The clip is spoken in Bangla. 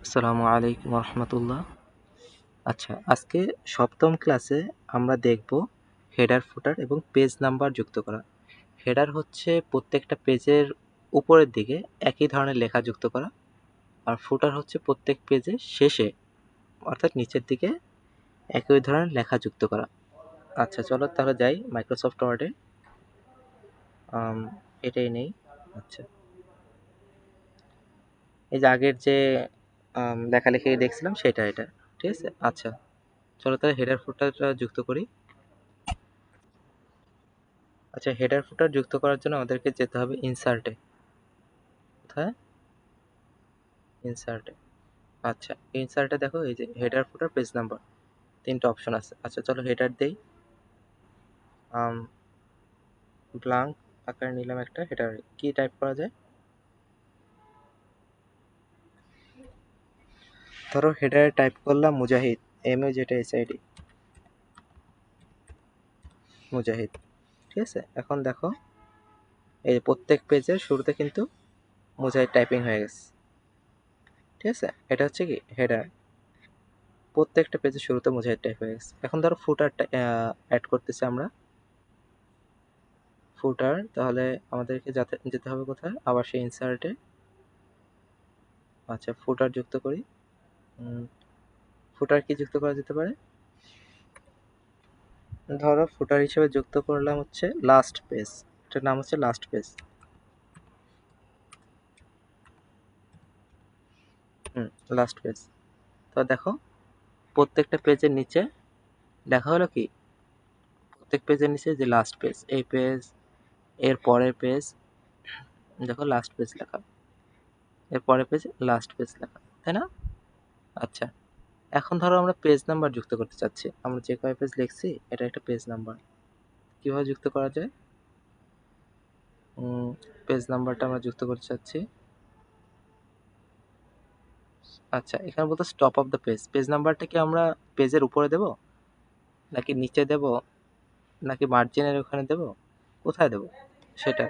আসসালামু আলাইকুম রহমতুল্লাহ। আচ্ছা, আজকে সপ্তম ক্লাসে আমরা দেখব হেডার ফুটার এবং পেজ নাম্বার যুক্ত করা। হেডার হচ্ছে প্রত্যেকটা পেজের উপরের দিকে একই ধরনের লেখা যুক্ত করা, আর ফুটার হচ্ছে প্রত্যেক পেজের শেষে অর্থাৎ নিচের দিকে একই ধরনের লেখা যুক্ত করা। আচ্ছা, চলো তাহলে যাই মাইক্রোসফট ওয়ার্ডে। এটাই নেই। আচ্ছা, এই যে আগের যে লেখালেখি দেখছিলাম সেটা এটা, ঠিক আছে। আচ্ছা, চলো তাহলে হেডার ফুটারটা যুক্ত করি। আচ্ছা, হেডার ফুটার যুক্ত করার জন্য আমাদেরকে যেতে হবে ইনসার্টে। কোথায়? ইনসার্টে। আচ্ছা, ইনসার্টে দেখো এই যে হেডার ফুটার পেজ নাম্বার তিনটা অপশন আছে। আচ্ছা, চলো হেডার দেই। ব্লাঙ্ক আকারে নিলাম একটা হেডার। কি টাইপ করা যায়? ধরো হেডারে টাইপ করলাম মুজাহিদ, MUJAHID, মুজাহিদ। ঠিক আছে, এখন দেখো এই প্রত্যেক পেজের শুরুতে কিন্তু মুজাহিদ টাইপিং হয়ে গেছে। ঠিক আছে, এটা হচ্ছে কি হেডার। প্রত্যেকটা পেজের শুরুতে মুজাহিদ টাইপ হয়ে গেছে। এখন ধরো ফুটারটা অ্যাড করতেছি আমরা। ফুটার, তাহলে আমাদেরকে যেতে হবে কোথায়? আবার সেই ইনসার্টে। আচ্ছা, ফুটার যুক্ত করি। ফুটার কি যুক্ত করা যেতে পারে? ধরো ফুটার হিসেবে যুক্ত করলাম হচ্ছে লাস্ট পেজ। এটার নাম হচ্ছে লাস্ট পেজ। Last page. তো দেখো প্রত্যেকটা পেজের নিচে লেখা হলো কি, প্রত্যেক পেজের নিচে যে লাস্ট পেজ, এই পেজ, এর পরের পেজ, দেখো লাস্ট পেজ লেখা, এর পরের পেজ লাস্ট পেজ লেখা, তাই না? আচ্ছা, এখন ধরো আমরা পেজ নাম্বার যুক্ত করতে চাচ্ছি। আমরা যে কয় পেজ লিখছি এটা একটা পেজ নাম্বার। কিভাবে যুক্ত করা যায়? পেজ নাম্বারটা আমরা যুক্ত করতে চাচ্ছি। আচ্ছা, এখানে বলতে top of the page. Page নাম্বারটা কি আমরা পেজের উপরে দেব, নাকি নিচে দেব, নাকি মার্জিনের ওখানে দেব, কোথায় দেব সেটা?